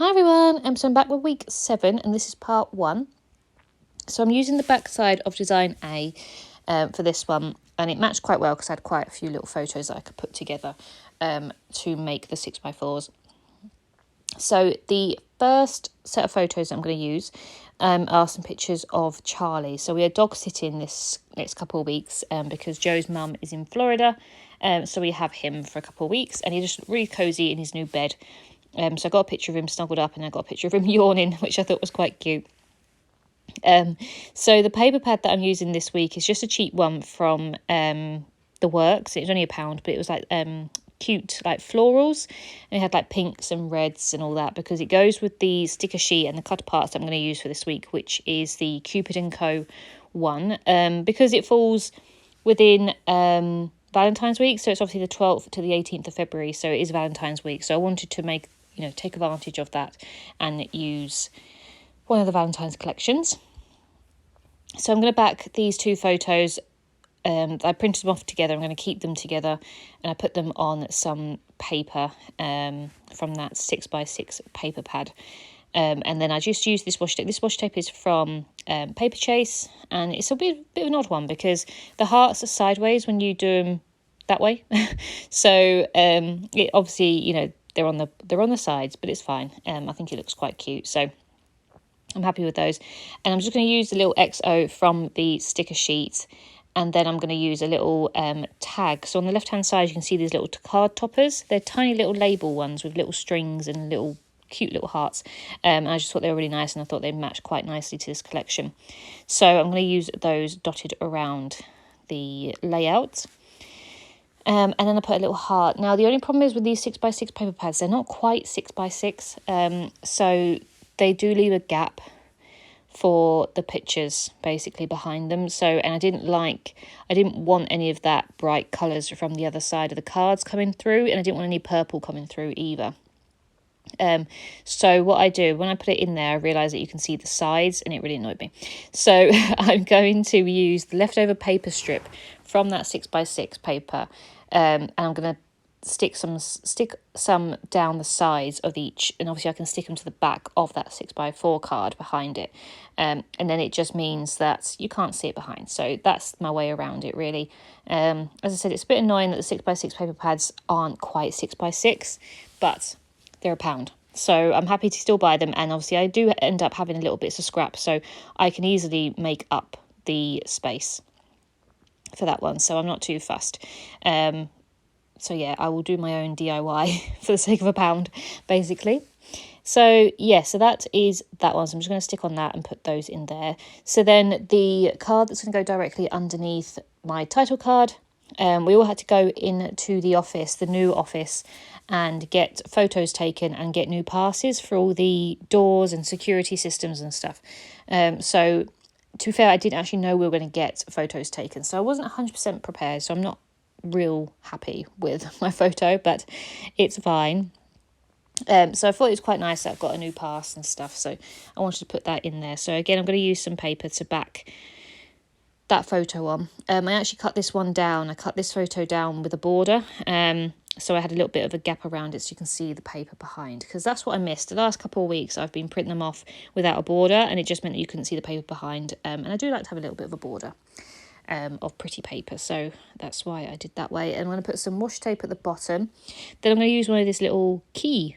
Hi everyone, so I'm back with week 7 and this is part 1. So I'm using the back side of design A for this one, and it matched quite well because I had quite a few little photos that I could put together to make the 6x4s. So the first set of photos I'm going to use are some pictures of Charlie. So we are dog sitting this next couple of weeks because Joe's mum is in Florida, so we have him for a couple of weeks, and he's just really cosy in his new bed. So I got a picture of him snuggled up, and I got a picture of him yawning, which I thought was quite cute. So the paper pad that I'm using this week is just a cheap one from The Works. It was only £1, but it was like cute like florals, and it had like pinks and reds and all that, because it goes with the sticker sheet and the cut parts that I'm going to use for this week, which is the Cupid & Co one, because it falls within Valentine's week, so it's obviously the 12th to the 18th of February, so it is Valentine's week, so I wanted to take advantage of that and use one of the Valentine's collections. So I'm going to back these two photos. I printed them off together. I'm going to keep them together, and I put them on some paper from that 6x6 paper pad. And then I just used this washi tape. This washi tape is from Paper Chase, and it's a bit of an odd one because the hearts are sideways when you do them that way. So it obviously, they're on the sides, but it's fine. I think it looks quite cute, so I'm happy with those. And I'm just going to use the little XO from the sticker sheet, and then I'm going to use a little tag. So on the left hand side you can see these little card toppers. They're tiny little label ones with little strings and little cute little hearts, and I just thought they were really nice, and I thought they'd match quite nicely to this collection. So I'm going to use those dotted around the layout. And then I put a little heart. Now the only problem is with these 6x6 paper pads, they're not quite 6x6, so they do leave a gap for the pictures basically behind them. So, and I didn't want any of that bright colours from the other side of the cards coming through, and I didn't want any purple coming through either. So what I do when I put it in there, I realise that you can see the sides, and it really annoyed me. So I'm going to use the leftover paper strip from that 6x6 paper, and I'm going to stick some down the sides of each, and obviously I can stick them to the back of that 6x4 card behind it, and then it just means that you can't see it behind. So that's my way around it, really. As I said, it's a bit annoying that the 6x6 paper pads aren't quite 6x6, but they're £1, so I'm happy to still buy them. And obviously I do end up having a little bits of scrap, so I can easily make up the space for that one, so I'm not too fussed. So yeah, I will do my own DIY for the sake of £1, basically. So yeah, so that is that one. So I'm just going to stick on that and put those in there. So then the card that's going to go directly underneath my title card, we all had to go into the office, the new office, and get photos taken and get new passes for all the doors and security systems and stuff. So to be fair, I didn't actually know we were going to get photos taken, so I wasn't 100% prepared, so I'm not real happy with my photo, but it's fine. So I thought it was quite nice that I've got a new pass and stuff, so I wanted to put that in there. So again, I'm going to use some paper to back that photo on. I actually cut this one down. I cut this photo down with a border, so I had a little bit of a gap around it so you can see the paper behind, because that's what I missed. The last couple of weeks I've been printing them off without a border, and it just meant that you couldn't see the paper behind, and I do like to have a little bit of a border of pretty paper, so that's why I did that way. And I'm going to put some washi tape at the bottom. Then I'm going to use one of these little key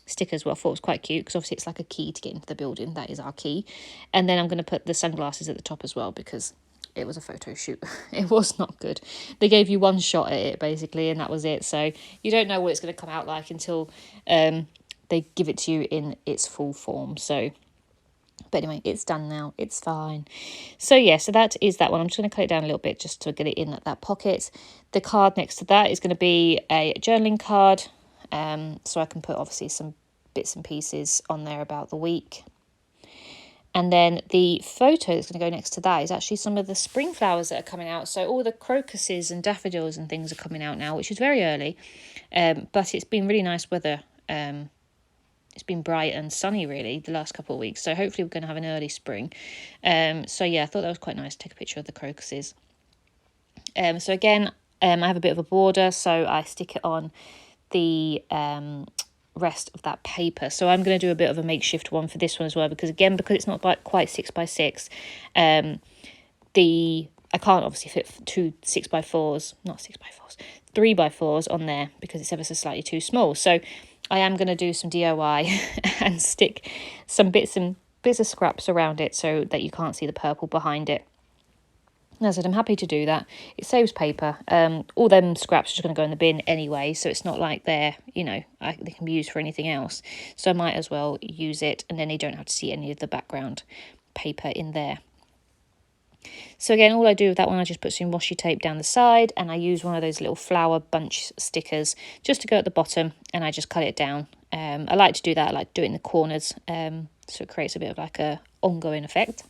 stickers. Well, I thought it was quite cute because obviously it's like a key to get into the building. That is our key. And then I'm going to put the sunglasses at the top as well, because it was a photo shoot. It was not good. They gave you one shot at it basically, and that was it. So you don't know what it's going to come out like until they give it to you in its full form. So but anyway, it's done now. It's fine. So yeah, so that is that one. I'm just going to cut it down a little bit just to get it in that pocket. The card next to that is going to be a journaling card. So I can put obviously some bits and pieces on there about the week. And then the photo that's going to go next to that is actually some of the spring flowers that are coming out. So all the crocuses and daffodils and things are coming out now, which is very early. But it's been really nice weather. It's been bright and sunny really the last couple of weeks, so hopefully we're going to have an early spring. So yeah, I thought that was quite nice to take a picture of the crocuses. So again, I have a bit of a border, so I stick it on the rest of that paper. So I'm going to do a bit of a makeshift one for this one as well, because again, because it's not quite 6x6, I can't obviously fit two 6x4s, not 6x4s, 3x4s on there, because it's ever so slightly too small. So I am going to do some DIY and stick some bits of scraps around it so that you can't see the purple behind it. As I said, I'm happy to do that. It saves paper. All them scraps are just going to go in the bin anyway, so it's not like they're, they can be used for anything else. So I might as well use it, and then you don't have to see any of the background paper in there. So again, all I do with that one, I just put some washi tape down the side, and I use one of those little flower bunch stickers just to go at the bottom, and I just cut it down. I like to do that, I like to do it in the corners, so it creates a bit of like a ongoing effect.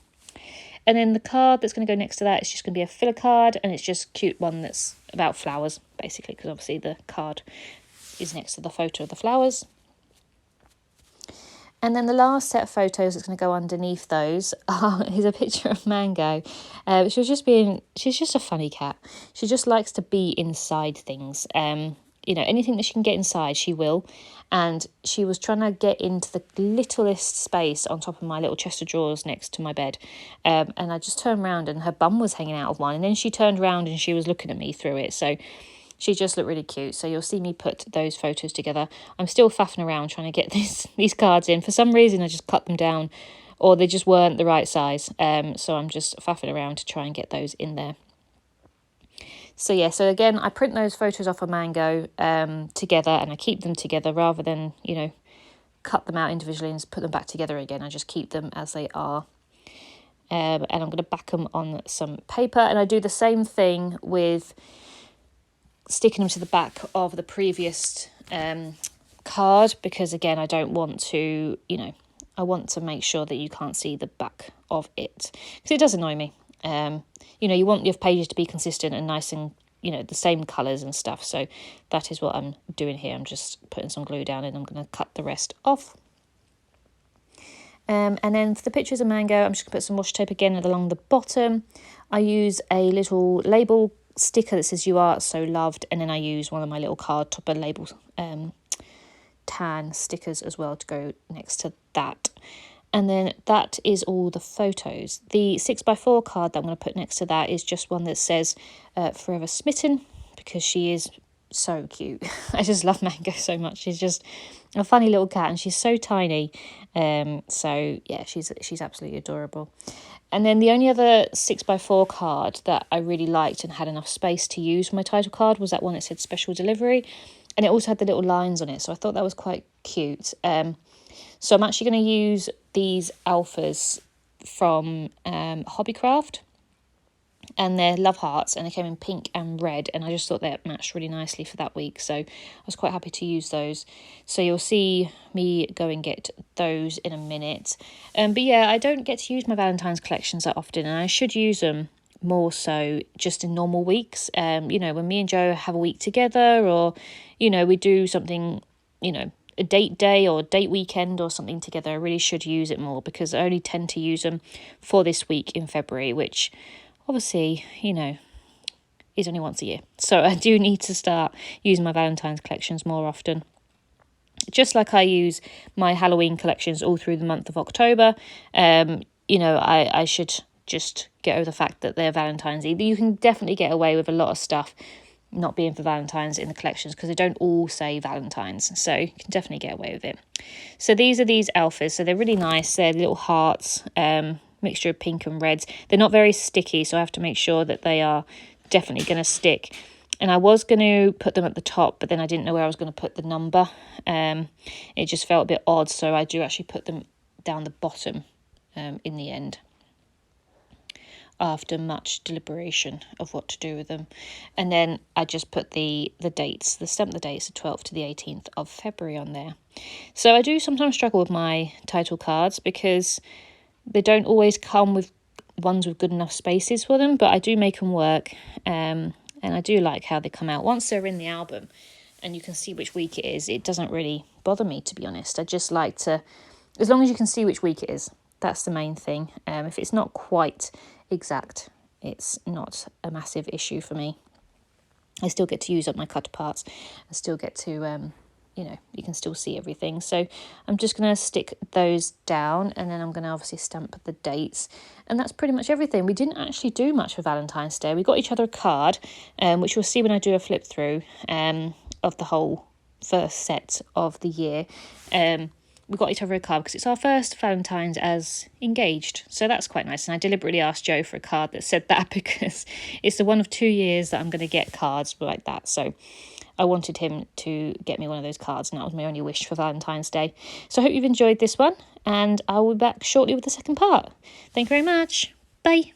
And then the card that's going to go next to that is just going to be a filler card, and it's just a cute one that's about flowers, basically, because obviously the card is next to the photo of the flowers. And then the last set of photos that's going to go underneath those is a picture of Mango. She's just a funny cat. She just likes to be inside things. Anything that she can get inside, she will. And she was trying to get into the littlest space on top of my little chest of drawers next to my bed. And I just turned around and her bum was hanging out of one. And then she turned around and she was looking at me through it. So she just looked really cute. So you'll see me put those photos together. I'm still faffing around trying to get these cards in. For some reason, I just cut them down, or they just weren't the right size. So I'm just faffing around to try and get those in there. So yeah, so again, I print those photos off of Mango together, and I keep them together rather than, cut them out individually and put them back together again. I just keep them as they are. And I'm going to back them on some paper. And I do the same thing with sticking them to the back of the previous card, because again, I don't want to, I want to make sure that you can't see the back of it, because it does annoy me. You want your pages to be consistent and nice and, the same colours and stuff. So that is what I'm doing here. I'm just putting some glue down and I'm going to cut the rest off. And then for the pictures of Mango, I'm just going to put some washi tape again along the bottom. I use a little label sticker that says "You are so loved," and then I use one of my little card topper label tan stickers as well to go next to that. And then that is all the photos. The 6x4 card that I'm going to put next to that is just one that says "Forever Smitten," because she is so cute. I just love Mango so much. She's just a funny little cat, and she's so tiny. So yeah, she's absolutely adorable. And then the only other 6x4 card that I really liked and had enough space to use for my title card was that one that said "Special Delivery," and it also had the little lines on it, so I thought that was quite cute. So I'm actually going to use these alphas from Hobbycraft, and they're love hearts, and they came in pink and red, and I just thought they matched really nicely for that week, so I was quite happy to use those. So you'll see me go and get those in a minute. But yeah, I don't get to use my Valentine's collections that often, and I should use them more so just in normal weeks. When me and Joe have a week together, or we do something, a date day or date weekend or something together, I really should use it more, because I only tend to use them for this week in February, which obviously, is only once a year. So I do need to start using my Valentine's collections more often. Just like I use my Halloween collections all through the month of October, I should just get over the fact that they're Valentine's. You can definitely get away with a lot of stuff not being for Valentine's in the collections, because they don't all say Valentine's, so you can definitely get away with it. So these are these alphas, so they're really nice. They're little hearts, mixture of pink and reds. They're not very sticky, so I have to make sure that they are definitely going to stick. And I was going to put them at the top, but then I didn't know where I was going to put the number. It just felt a bit odd, so I do actually put them down the bottom in the end, after much deliberation of what to do with them. And then I just put the dates, the 12th to the 18th of February on there. So I do sometimes struggle with my title cards, because they don't always come with ones with good enough spaces for them, but I do make them work. And I do like how they come out. Once they're in the album and you can see which week it is, it doesn't really bother me, to be honest. I just like to, as long as you can see which week it is, that's the main thing. If it's not quite exact, it's not a massive issue for me. I still get to use up my cut parts. I still get to you know, you can still see everything. So I'm just going to stick those down, and then I'm going to obviously stamp the dates. And that's pretty much everything. We didn't actually do much for Valentine's Day. We got each other a card, which you'll see when I do a flip through of the whole first set of the year. We got each other a card because it's our first Valentine's as engaged. So that's quite nice. And I deliberately asked Joe for a card that said that because it's the one of 2 years that I'm going to get cards like that. So I wanted him to get me one of those cards, and that was my only wish for Valentine's Day. So I hope you've enjoyed this one, and I will be back shortly with the second part. Thank you very much. Bye.